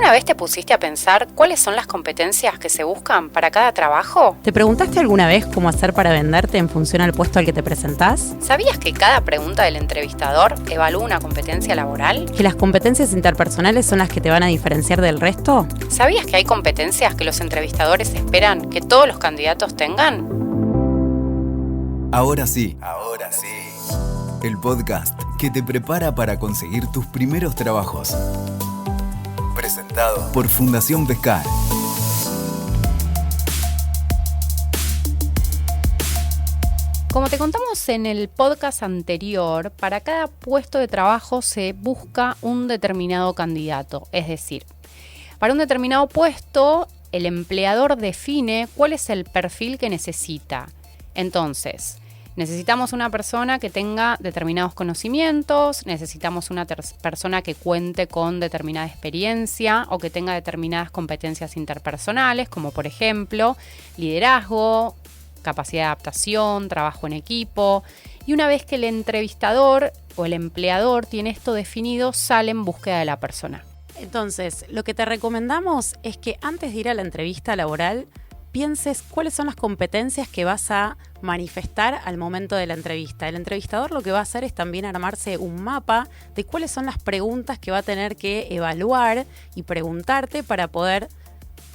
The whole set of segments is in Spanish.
¿Alguna vez te pusiste a pensar cuáles son las competencias que se buscan para cada trabajo? ¿Te preguntaste alguna vez cómo hacer para venderte en función al puesto al que te presentás? ¿Sabías que cada pregunta del entrevistador evalúa una competencia laboral? ¿Que las competencias interpersonales son las que te van a diferenciar del resto? ¿Sabías que hay competencias que los entrevistadores esperan que todos los candidatos tengan? Ahora sí. El podcast que te prepara para conseguir tus primeros trabajos. Presentado por Fundación Pescar. Como te contamos en el podcast anterior, para cada puesto de trabajo se busca un determinado candidato. Es decir, para un determinado puesto, el empleador define cuál es el perfil que necesita. Entonces, necesitamos una persona que tenga determinados conocimientos, necesitamos una persona que cuente con determinada experiencia o que tenga determinadas competencias interpersonales, como por ejemplo, liderazgo, capacidad de adaptación, trabajo en equipo. Y una vez que el entrevistador o el empleador tiene esto definido, sale en búsqueda de la persona. Entonces, lo que te recomendamos es que antes de ir a la entrevista laboral, pienses cuáles son las competencias que vas a manifestar al momento de la entrevista. El entrevistador lo que va a hacer es también armarse un mapa de cuáles son las preguntas que va a tener que evaluar y preguntarte para poder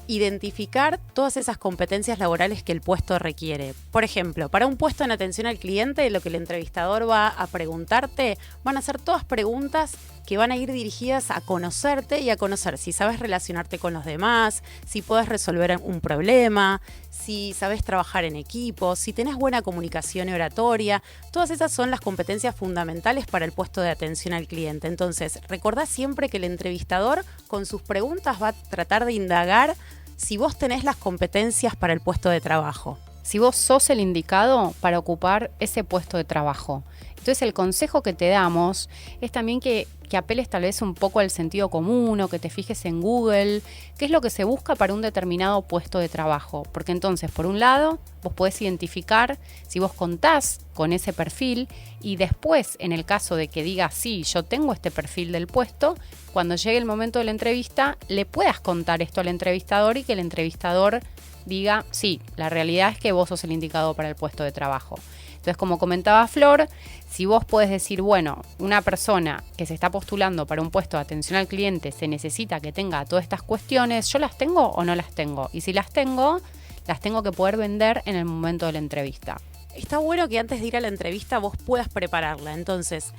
identificar todas esas competencias laborales que el puesto requiere. Por ejemplo, para un puesto en atención al cliente, lo que el entrevistador va a preguntarte van a ser todas preguntas que van a ir dirigidas a conocerte y a conocer si sabes relacionarte con los demás, si puedes resolver un problema, si sabes trabajar en equipo, si tenés buena comunicación y oratoria. Todas esas son las competencias fundamentales para el puesto de atención al cliente. Entonces, recordá siempre que el entrevistador con sus preguntas va a tratar de indagar si vos tenés las competencias para el puesto de trabajo. Si vos sos el indicado para ocupar ese puesto de trabajo. Entonces el consejo que te damos es también que apeles tal vez un poco al sentido común o que te fijes en Google, qué es lo que se busca para un determinado puesto de trabajo. Porque entonces, por un lado, vos podés identificar si vos contás con ese perfil y después, en el caso de que digas, sí, yo tengo este perfil del puesto, cuando llegue el momento de la entrevista, le puedas contar esto al entrevistador y que el entrevistador diga, sí, la realidad es que vos sos el indicado para el puesto de trabajo. Entonces, como comentaba Flor, si vos podés decir, bueno, una persona que se está postulando para un puesto de atención al cliente se necesita que tenga todas estas cuestiones, ¿yo las tengo o no las tengo? Y si las tengo que poder vender en el momento de la entrevista. Está bueno que antes de ir a la entrevista vos puedas prepararla. Entonces,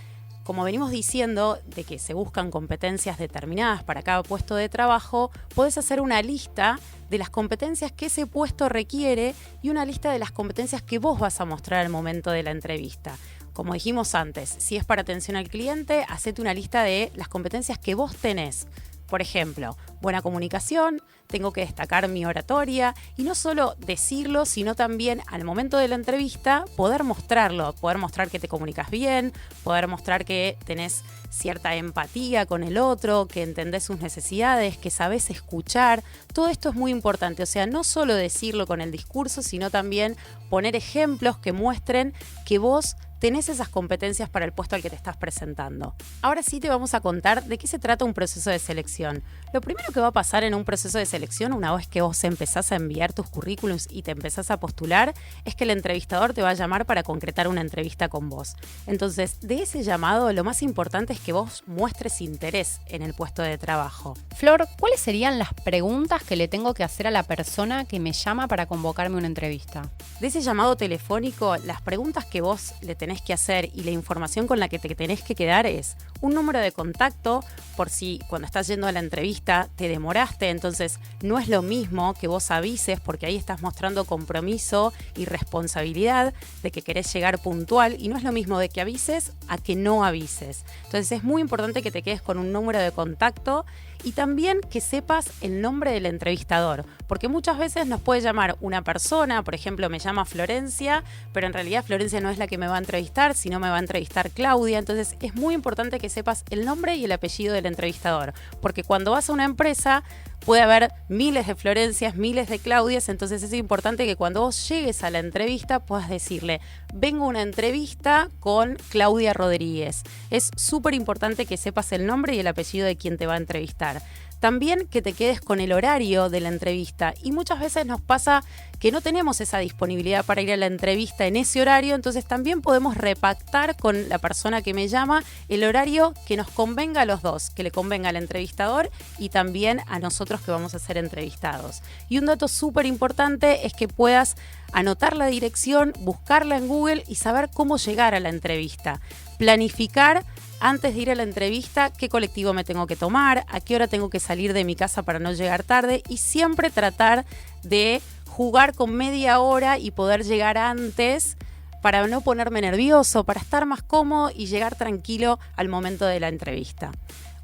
como venimos diciendo de que se buscan competencias determinadas para cada puesto de trabajo, podés hacer una lista de las competencias que ese puesto requiere y una lista de las competencias que vos vas a mostrar al momento de la entrevista. Como dijimos antes, si es para atención al cliente, hacete una lista de las competencias que vos tenés. Por ejemplo, buena comunicación, tengo que destacar mi oratoria y no solo decirlo, sino también al momento de la entrevista poder mostrarlo, poder mostrar que te comunicas bien, poder mostrar que tenés cierta empatía con el otro, que entendés sus necesidades, que sabés escuchar. Todo esto es muy importante, o sea, no solo decirlo con el discurso, sino también poner ejemplos que muestren que vos tenés esas competencias para el puesto al que te estás presentando. Ahora sí te vamos a contar de qué se trata un proceso de selección. Lo primero que va a pasar en un proceso de selección, una vez que vos empezás a enviar tus currículums y te empezás a postular, es que el entrevistador te va a llamar para concretar una entrevista con vos. Entonces, de ese llamado, lo más importante es que vos muestres interés en el puesto de trabajo. Flor, ¿cuáles serían las preguntas que le tengo que hacer a la persona que me llama para convocarme a una entrevista? De ese llamado telefónico, las preguntas que vos le tenés que hacer y la información con la que te tenés que quedar es un número de contacto por si cuando estás yendo a la entrevista te demoraste, entonces no es lo mismo que vos avises porque ahí estás mostrando compromiso y responsabilidad de que querés llegar puntual y no es lo mismo de que avises a que no avises. Entonces es muy importante que te quedes con un número de contacto y también que sepas el nombre del entrevistador, porque muchas veces nos puede llamar una persona, por ejemplo, me llama Florencia, pero en realidad Florencia no es la que me va a entrevistar, sino me va a entrevistar Claudia. Entonces es muy importante que sepas el nombre y el apellido del entrevistador, porque cuando vas a una empresa puede haber miles de Florencias, miles de Claudias, entonces es importante que cuando vos llegues a la entrevista puedas decirle, vengo a una entrevista con Claudia Rodríguez. Es súper importante que sepas el nombre y el apellido de quien te va a entrevistar. También que te quedes con el horario de la entrevista. Y muchas veces nos pasa que no tenemos esa disponibilidad para ir a la entrevista en ese horario, entonces también podemos repactar con la persona que me llama el horario que nos convenga a los dos, que le convenga al entrevistador y también a nosotros que vamos a ser entrevistados. Y un dato súper importante es que puedas anotar la dirección, buscarla en Google y saber cómo llegar a la entrevista. Planificar antes de ir a la entrevista qué colectivo me tengo que tomar, a qué hora tengo que salir de mi casa para no llegar tarde y siempre tratar de jugar con media hora y poder llegar antes para no ponerme nervioso, para estar más cómodo y llegar tranquilo al momento de la entrevista.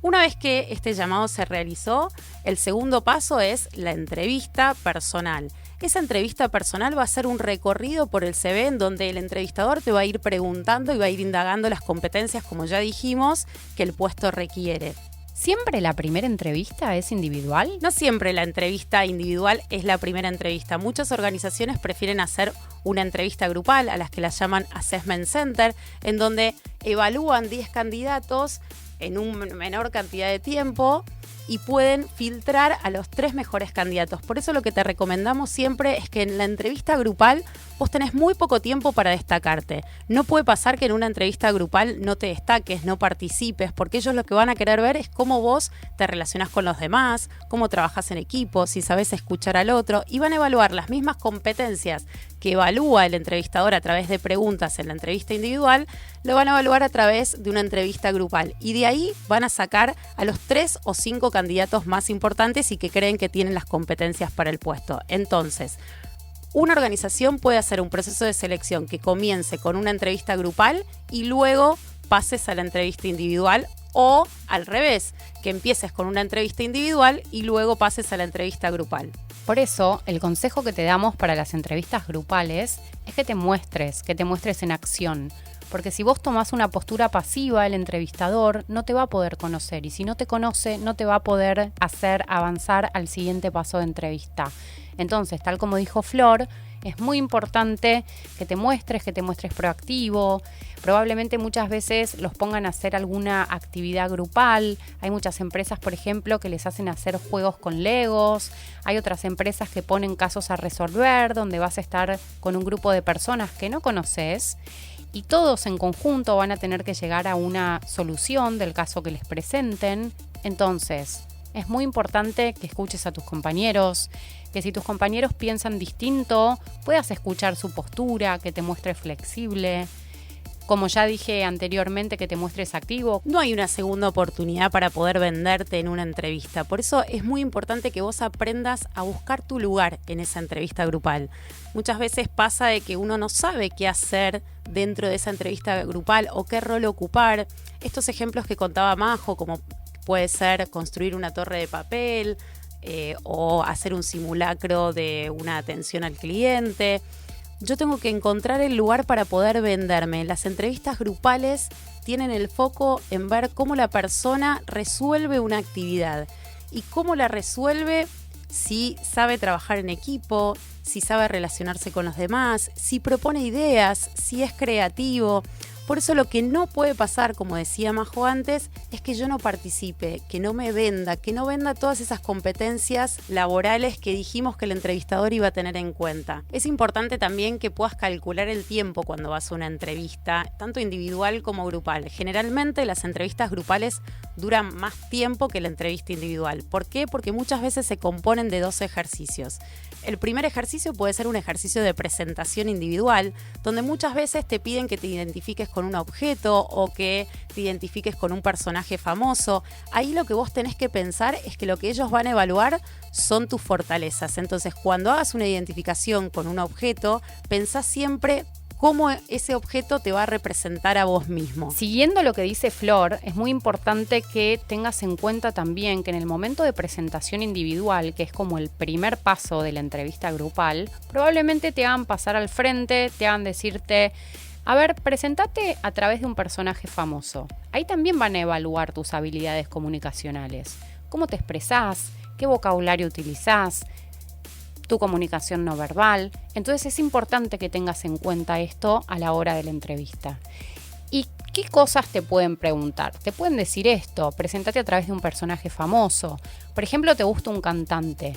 Una vez que este llamado se realizó, el segundo paso es la entrevista personal. Esa entrevista personal va a ser un recorrido por el CV en donde el entrevistador te va a ir preguntando y va a ir indagando las competencias, como ya dijimos, que el puesto requiere. ¿Siempre la primera entrevista es individual? No siempre la entrevista individual es la primera entrevista. Muchas organizaciones prefieren hacer una entrevista grupal, a las que las llaman Assessment Center, en donde evalúan 10 candidatos en una menor cantidad de tiempo y pueden filtrar a los 3 mejores candidatos. Por eso lo que te recomendamos siempre es que en la entrevista grupal vos tenés muy poco tiempo para destacarte. No puede pasar que en una entrevista grupal no te destaques, no participes, porque ellos lo que van a querer ver es cómo vos te relacionás con los demás, cómo trabajás en equipo, si sabés escuchar al otro, y van a evaluar las mismas competencias que evalúa el entrevistador a través de preguntas en la entrevista individual, lo van a evaluar a través de una entrevista grupal. Y de ahí van a sacar a los 3 o 5 candidatos más importantes y que creen que tienen las competencias para el puesto. Entonces, una organización puede hacer un proceso de selección que comience con una entrevista grupal y luego pases a la entrevista individual, o al revés, que empieces con una entrevista individual y luego pases a la entrevista grupal. Por eso, el consejo que te damos para las entrevistas grupales es que te muestres en acción. Porque si vos tomás una postura pasiva, el entrevistador no te va a poder conocer. Y si no te conoce, no te va a poder hacer avanzar al siguiente paso de entrevista. Entonces, tal como dijo Flor, es muy importante que te muestres proactivo. Probablemente muchas veces los pongan a hacer alguna actividad grupal. Hay muchas empresas, por ejemplo, que les hacen hacer juegos con Legos. Hay otras empresas que ponen casos a resolver, donde vas a estar con un grupo de personas que no conoces y todos en conjunto van a tener que llegar a una solución del caso que les presenten. Entonces, es muy importante que escuches a tus compañeros, que si tus compañeros piensan distinto, puedas escuchar su postura, que te muestres flexible. Como ya dije anteriormente, que te muestres activo. No hay una segunda oportunidad para poder venderte en una entrevista. Por eso es muy importante que vos aprendas a buscar tu lugar en esa entrevista grupal. Muchas veces pasa de que uno no sabe qué hacer dentro de esa entrevista grupal o qué rol ocupar. Estos ejemplos que contaba Majo, como puede ser construir una torre de papel o hacer un simulacro de una atención al cliente. Yo tengo que encontrar el lugar para poder venderme. Las entrevistas grupales tienen el foco en ver cómo la persona resuelve una actividad y cómo la resuelve, si sabe trabajar en equipo, si sabe relacionarse con los demás, si propone ideas, si es creativo. Por eso lo que no puede pasar, como decía Majo antes, es que yo no participe, que no me venda, que no venda todas esas competencias laborales que dijimos que el entrevistador iba a tener en cuenta. Es importante también que puedas calcular el tiempo cuando vas a una entrevista, tanto individual como grupal. Generalmente las entrevistas grupales duran más tiempo que la entrevista individual. ¿Por qué? Porque muchas veces se componen de 2 ejercicios. El primer ejercicio puede ser un ejercicio de presentación individual, donde muchas veces te piden que te identifiques con un objeto o que te identifiques con un personaje famoso. Ahí lo que vos tenés que pensar es que lo que ellos van a evaluar son tus fortalezas. Entonces, cuando hagas una identificación con un objeto, pensá siempre cómo ese objeto te va a representar a vos mismo. Siguiendo lo que dice Flor, es muy importante que tengas en cuenta también que en el momento de presentación individual, que es como el primer paso de la entrevista grupal, probablemente te hagan pasar al frente, te hagan decirte: a ver, presentate a través de un personaje famoso. Ahí también van a evaluar tus habilidades comunicacionales. Cómo te expresás, qué vocabulario utilizás, tu comunicación no verbal. Entonces es importante que tengas en cuenta esto a la hora de la entrevista. ¿Y ¿Qué cosas te pueden preguntar? Te pueden decir esto, presentate a través de un personaje famoso. Por ejemplo, te gusta un cantante.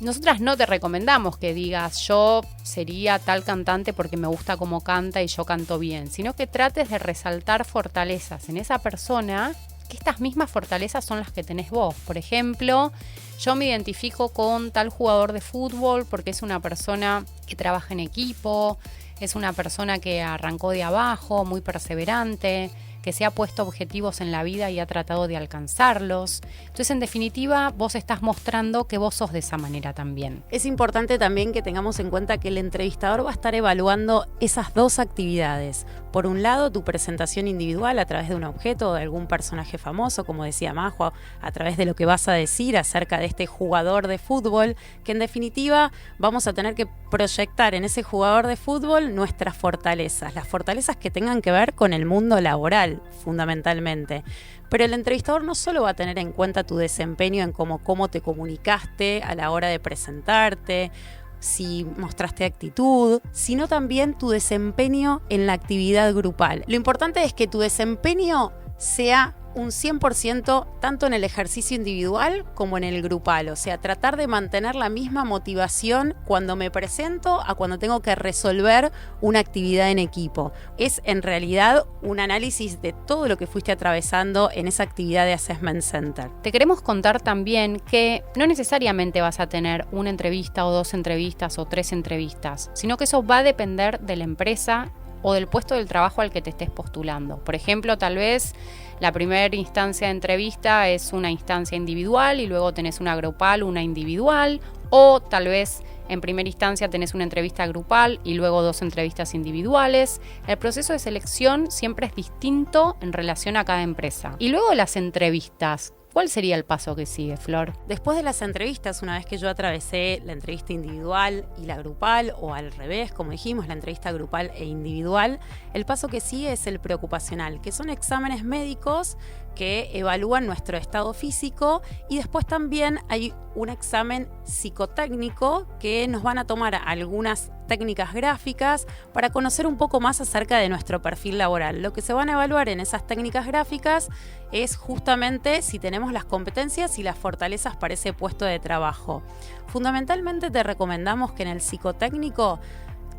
Nosotras no te recomendamos que digas yo sería tal cantante porque me gusta cómo canta y yo canto bien, sino que trates de resaltar fortalezas en esa persona, que estas mismas fortalezas son las que tenés vos. Por ejemplo, yo me identifico con tal jugador de fútbol porque es una persona que trabaja en equipo, es una persona que arrancó de abajo, muy perseverante, que se ha puesto objetivos en la vida y ha tratado de alcanzarlos. Entonces, en definitiva, vos estás mostrando que vos sos de esa manera también. Es importante también que tengamos en cuenta que el entrevistador va a estar evaluando esas dos actividades. Por un lado, tu presentación individual a través de un objeto o de algún personaje famoso, como decía Majo, a través de lo que vas a decir acerca de este jugador de fútbol, que en definitiva vamos a tener que proyectar en ese jugador de fútbol nuestras fortalezas, las fortalezas que tengan que ver con el mundo laboral, fundamentalmente. Pero el entrevistador no solo va a tener en cuenta tu desempeño en cómo te comunicaste a la hora de presentarte, si mostraste actitud, sino también tu desempeño en la actividad grupal. Lo importante es que tu desempeño sea un 100% tanto en el ejercicio individual como en el grupal, o sea, tratar de mantener la misma motivación cuando me presento a cuando tengo que resolver una actividad en equipo. Es en realidad un análisis de todo lo que fuiste atravesando en esa actividad de Assessment Center. Te queremos contar también que no necesariamente vas a tener una entrevista o 2 entrevistas o 3 entrevistas, sino que eso va a depender de la empresa o del puesto del trabajo al que te estés postulando. Por ejemplo, tal vez la primera instancia de entrevista es una instancia individual y luego tenés una grupal, una individual, o tal vez en primera instancia tenés una entrevista grupal y luego 2 entrevistas individuales. El proceso de selección siempre es distinto en relación a cada empresa. Y luego las entrevistas, ¿cuál sería el paso que sigue, Flor? Después de las entrevistas, una vez que yo atravesé la entrevista individual y la grupal, o al revés, como dijimos, la entrevista grupal e individual, el paso que sigue es el preocupacional, que son exámenes médicos que evalúan nuestro estado físico, y después también hay un examen psicotécnico que nos van a tomar algunas técnicas gráficas para conocer un poco más acerca de nuestro perfil laboral. Lo que se van a evaluar en esas técnicas gráficas es justamente si tenemos las competencias y las fortalezas para ese puesto de trabajo. Fundamentalmente te recomendamos que en el psicotécnico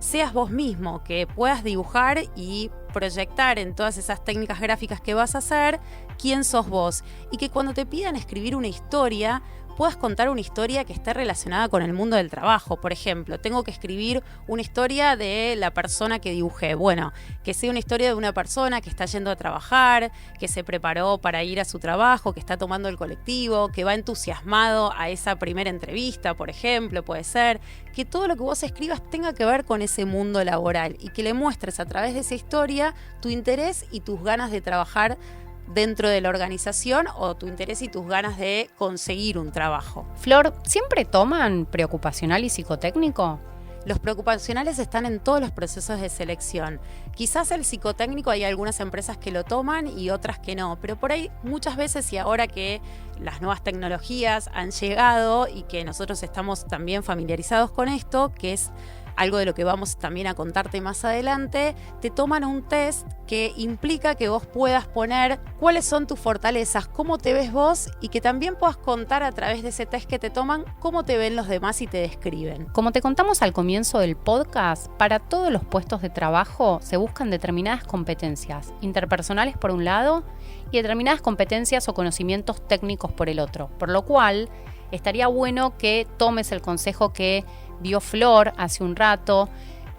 seas vos mismo, que puedas dibujar y proyectar en todas esas técnicas gráficas que vas a hacer quién sos vos, y que cuando te pidan escribir una historia puedas contar una historia que esté relacionada con el mundo del trabajo. Por ejemplo, tengo que escribir una historia de la persona que dibujé. Bueno, que sea una historia de una persona que está yendo a trabajar, que se preparó para ir a su trabajo, que está tomando el colectivo, que va entusiasmado a esa primera entrevista, por ejemplo, puede ser. Que todo lo que vos escribas tenga que ver con ese mundo laboral y que le muestres a través de esa historia tu interés y tus ganas de trabajar dentro de la organización, o tu interés y tus ganas de conseguir un trabajo. Flor, ¿siempre toman preocupacional y psicotécnico? Los preocupacionales están en todos los procesos de selección. Quizás el psicotécnico hay algunas empresas que lo toman y otras que no, pero por ahí muchas veces, y ahora que las nuevas tecnologías han llegado y que nosotros estamos también familiarizados con esto, que es algo de lo que vamos también a contarte más adelante, te toman un test que implica que vos puedas poner cuáles son tus fortalezas, cómo te ves vos, y que también puedas contar a través de ese test que te toman cómo te ven los demás y te describen. Como te contamos al comienzo del podcast, para todos los puestos de trabajo se buscan determinadas competencias interpersonales por un lado y determinadas competencias o conocimientos técnicos por el otro, por lo cual estaría bueno que tomes el consejo que dio Flor hace un rato,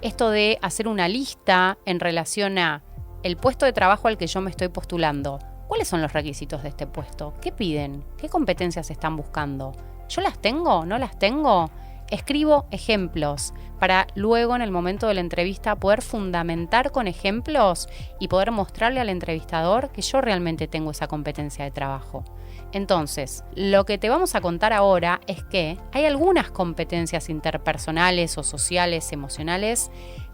esto de hacer una lista en relación a el puesto de trabajo al que yo me estoy postulando. ¿Cuáles son los requisitos de este puesto? ¿Qué piden? ¿Qué competencias están buscando? ¿Yo las tengo? ¿No las tengo? Escribo ejemplos para luego en el momento de la entrevista poder fundamentar con ejemplos y poder mostrarle al entrevistador que yo realmente tengo esa competencia de trabajo. Entonces, lo que te vamos a contar ahora es que hay algunas competencias interpersonales o sociales, emocionales,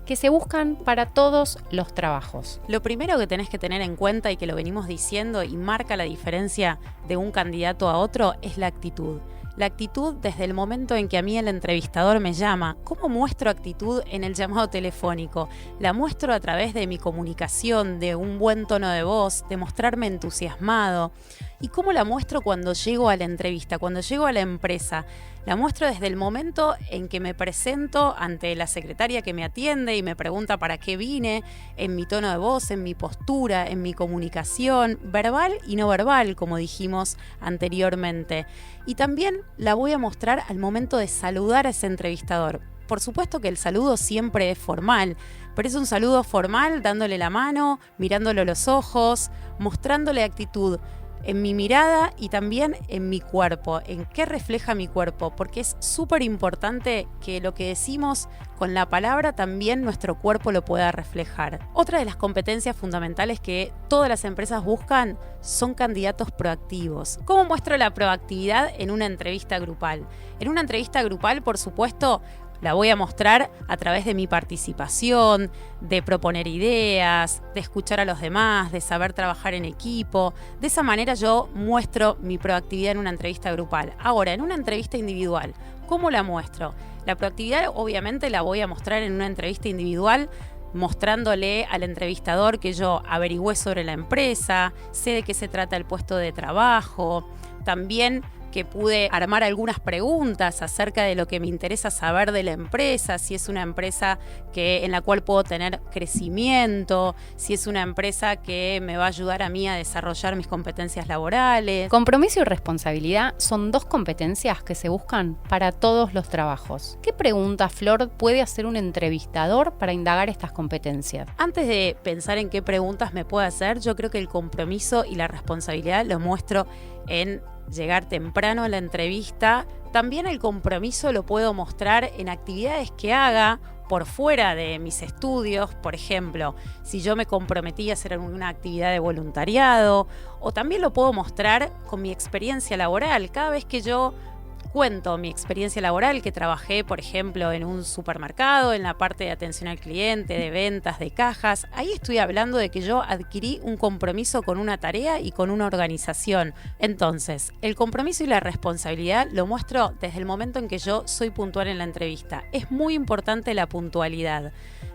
que se buscan para todos los trabajos. Lo primero que tenés que tener en cuenta, y que lo venimos diciendo y marca la diferencia de un candidato a otro, es la actitud. la actitud desde el momento en que a mí el entrevistador me llama. ¿Cómo muestro actitud en el llamado telefónico? La muestro a través de mi comunicación, de un buen tono de voz, de mostrarme entusiasmado. ¿Y cómo la muestro cuando llego a la entrevista, cuando llego a la empresa? La muestro desde el momento en que me presento ante la secretaria que me atiende y me pregunta para qué vine, en mi tono de voz, en mi postura, en mi comunicación, verbal y no verbal, como dijimos anteriormente. Y también la voy a mostrar al momento de saludar a ese entrevistador. Por supuesto que el saludo siempre es formal, pero es un saludo formal dándole la mano, mirándolo a los ojos, mostrándole actitud en mi mirada y también en mi cuerpo, en qué refleja mi cuerpo, porque es súper importante que lo que decimos con la palabra también nuestro cuerpo lo pueda reflejar. Otra de las competencias fundamentales que todas las empresas buscan son candidatos proactivos. ¿Cómo muestro la proactividad en una entrevista grupal? En una entrevista grupal, por supuesto, la voy a mostrar a través de mi participación, de proponer ideas, de escuchar a los demás, de saber trabajar en equipo. De esa manera yo muestro mi proactividad en una entrevista grupal. Ahora, en una entrevista individual, ¿cómo la muestro? La proactividad obviamente la voy a mostrar en una entrevista individual, mostrándole al entrevistador que yo averigüé sobre la empresa, sé de qué se trata el puesto de trabajo, también que pude armar algunas preguntas acerca de lo que me interesa saber de la empresa, si es una empresa en la cual puedo tener crecimiento, si es una empresa que me va a ayudar a mí a desarrollar mis competencias laborales. Compromiso y responsabilidad son dos competencias que se buscan para todos los trabajos. ¿Qué preguntas, Flor, puede hacer un entrevistador para indagar estas competencias? Antes de pensar en qué preguntas me puede hacer, yo creo que el compromiso y la responsabilidad lo muestro en llegar temprano a la entrevista. También el compromiso lo puedo mostrar en actividades que haga por fuera de mis estudios. Por ejemplo, si yo me comprometí a hacer alguna actividad de voluntariado, o también lo puedo mostrar con mi experiencia laboral. Cada vez que yo cuento mi experiencia laboral, que trabajé, por ejemplo, en un supermercado, en la parte de atención al cliente, de ventas, de cajas, ahí estoy hablando de que yo adquirí un compromiso con una tarea y con una organización. Entonces, el compromiso y la responsabilidad lo muestro desde el momento en que yo soy puntual en la entrevista. Es muy importante la puntualidad.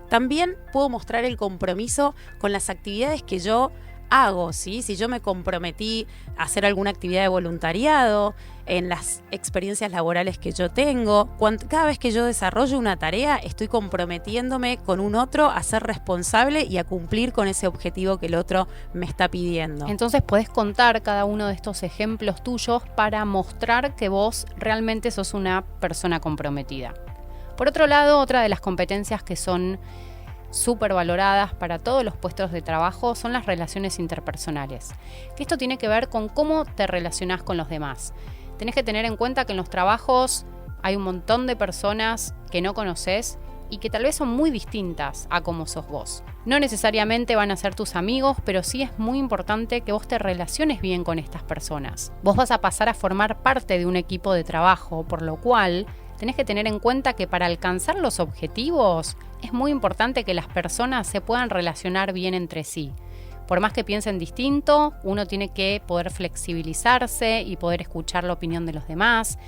También puedo mostrar el compromiso con las actividades que yo hago, ¿sí? Si yo me comprometí a hacer alguna actividad de voluntariado, en las experiencias laborales que yo tengo, cada vez que yo desarrollo una tarea, estoy comprometiéndome con un otro a ser responsable y a cumplir con ese objetivo que el otro me está pidiendo. Entonces podés contar cada uno de estos ejemplos tuyos para mostrar que vos realmente sos una persona comprometida. Por otro lado, otra de las competencias que son súper valoradas para todos los puestos de trabajo son las relaciones interpersonales. Que esto tiene que ver con cómo te relacionás con los demás. Tenés que tener en cuenta que en los trabajos hay un montón de personas que no conoces y que tal vez son muy distintas a cómo sos vos. No necesariamente van a ser tus amigos, pero sí es muy importante que vos te relaciones bien con estas personas. Vos vas a pasar a formar parte de un equipo de trabajo, por lo cual tenés que tener en cuenta que para alcanzar los objetivos es muy importante que las personas se puedan relacionar bien entre sí. Por más que piensen distinto, uno tiene que poder flexibilizarse y poder escuchar la opinión de los demás.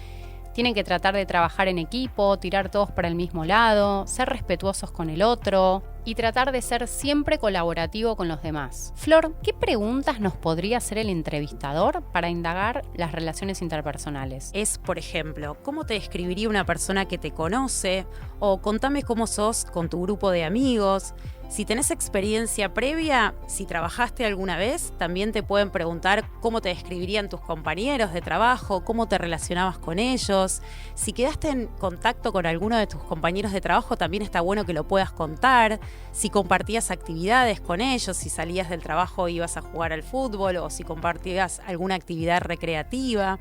Tienen que tratar de trabajar en equipo, tirar todos para el mismo lado, ser respetuosos con el otro y tratar de ser siempre colaborativo con los demás. Flor, ¿qué preguntas nos podría hacer el entrevistador para indagar las relaciones interpersonales? Es, por ejemplo, ¿cómo te describiría una persona que te conoce? O contame cómo sos con tu grupo de amigos. Si tenés experiencia previa, si trabajaste alguna vez, también te pueden preguntar cómo te describirían tus compañeros de trabajo, cómo te relacionabas con ellos. Si quedaste en contacto con alguno de tus compañeros de trabajo, también está bueno que lo puedas contar. Si compartías actividades con ellos, si salías del trabajo e ibas a jugar al fútbol o si compartías alguna actividad recreativa.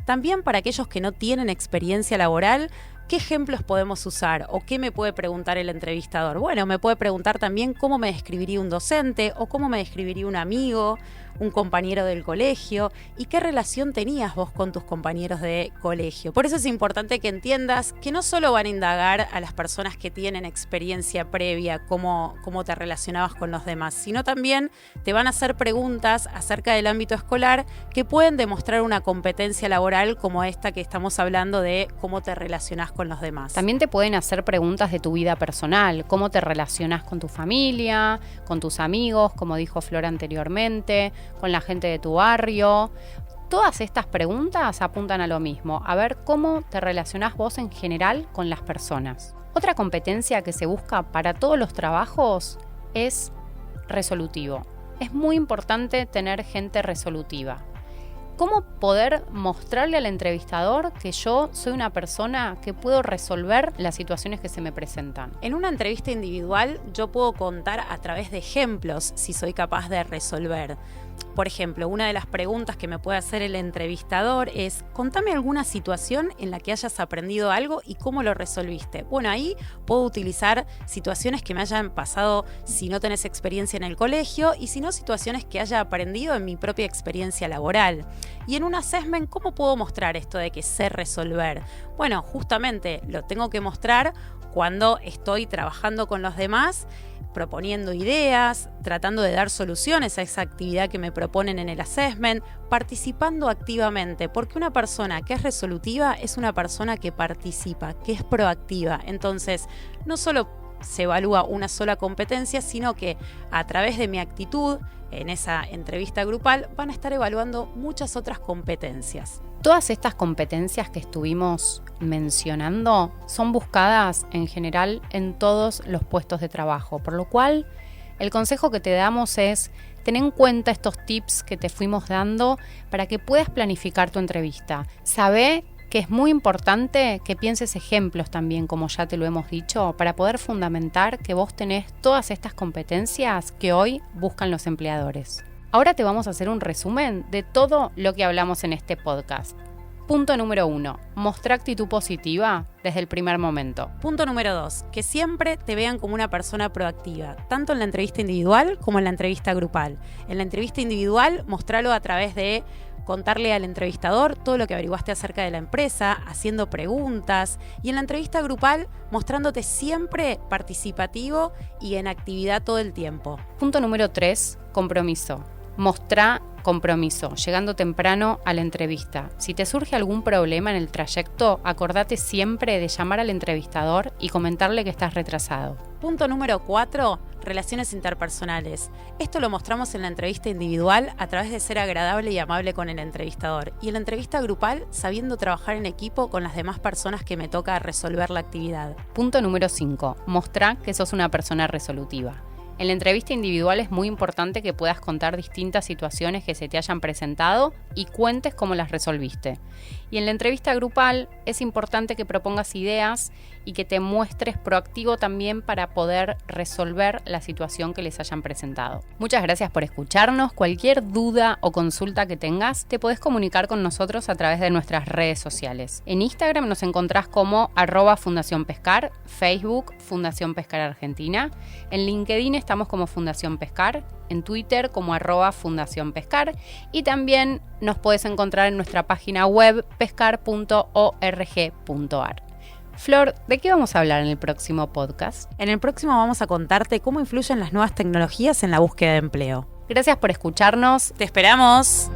También para aquellos que no tienen experiencia laboral, ¿qué ejemplos podemos usar? ¿O qué me puede preguntar el entrevistador? Bueno, me puede preguntar también cómo me describiría un docente o cómo me describiría un amigo un compañero del colegio y qué relación tenías vos con tus compañeros de colegio. Por eso es importante que entiendas que no solo van a indagar a las personas que tienen experiencia previa, cómo te relacionabas con los demás, sino también te van a hacer preguntas acerca del ámbito escolar que pueden demostrar una competencia laboral como esta que estamos hablando de cómo te relacionás con los demás. También te pueden hacer preguntas de tu vida personal, cómo te relacionás con tu familia, con tus amigos, como dijo Flor anteriormente, con la gente de tu barrio. Todas estas preguntas apuntan a lo mismo, a ver cómo te relacionás vos en general con las personas. Otra competencia que se busca para todos los trabajos es resolutivo. Es muy importante tener gente resolutiva. ¿Cómo poder mostrarle al entrevistador que yo soy una persona que puedo resolver las situaciones que se me presentan? En una entrevista individual yo puedo contar a través de ejemplos si soy capaz de resolver. Por ejemplo, una de las preguntas que me puede hacer el entrevistador es: contame alguna situación en la que hayas aprendido algo y cómo lo resolviste. Bueno, ahí puedo utilizar situaciones que me hayan pasado si no tenés experiencia en el colegio y si no, situaciones que haya aprendido en mi propia experiencia laboral. Y en un assessment, ¿cómo puedo mostrar esto de que sé resolver? Bueno, justamente lo tengo que mostrar cuando estoy trabajando con los demás, proponiendo ideas, tratando de dar soluciones a esa actividad que me proponen en el assessment, participando activamente, porque una persona que es resolutiva es una persona que participa, que es proactiva. Entonces, no solo se evalúa una sola competencia, sino que a través de mi actitud en esa entrevista grupal van a estar evaluando muchas otras competencias. Todas estas competencias que estuvimos mencionando son buscadas en general en todos los puestos de trabajo, por lo cual el consejo que te damos es tener en cuenta estos tips que te fuimos dando para que puedas planificar tu entrevista. Sabé que es muy importante que pienses ejemplos también, como ya te lo hemos dicho, para poder fundamentar que vos tenés todas estas competencias que hoy buscan los empleadores. Ahora te vamos a hacer un resumen de todo lo que hablamos en este podcast. Punto número 1. Mostrar actitud positiva desde el primer momento. Punto número 2. Que siempre te vean como una persona proactiva, tanto en la entrevista individual como en la entrevista grupal. En la entrevista individual, mostralo a través de contarle al entrevistador todo lo que averiguaste acerca de la empresa, haciendo preguntas, y en la entrevista grupal mostrándote siempre participativo y en actividad todo el tiempo. Punto número 3, compromiso. Mostrá compromiso, llegando temprano a la entrevista. Si te surge algún problema en el trayecto, acordate siempre de llamar al entrevistador y comentarle que estás retrasado. Punto número 4, relaciones interpersonales. Esto lo mostramos en la entrevista individual a través de ser agradable y amable con el entrevistador. Y en la entrevista grupal, sabiendo trabajar en equipo con las demás personas que me toca resolver la actividad. Punto número 5, mostrá que sos una persona resolutiva. En la entrevista individual es muy importante que puedas contar distintas situaciones que se te hayan presentado y cuentes cómo las resolviste. Y en la entrevista grupal es importante que propongas ideas y que te muestres proactivo también para poder resolver la situación que les hayan presentado. Muchas gracias por escucharnos. Cualquier duda o consulta que tengas, te podés comunicar con nosotros a través de nuestras redes sociales. En Instagram nos encontrás como @Fundación Pescar, Facebook Fundación Pescar Argentina, en LinkedIn estamos como Fundación Pescar, en Twitter como @Fundación Pescar, y también nos puedes encontrar en nuestra página web pescar.org.ar. Flor, ¿de qué vamos a hablar en el próximo podcast? En el próximo vamos a contarte cómo influyen las nuevas tecnologías en la búsqueda de empleo. Gracias por escucharnos. ¡Te esperamos!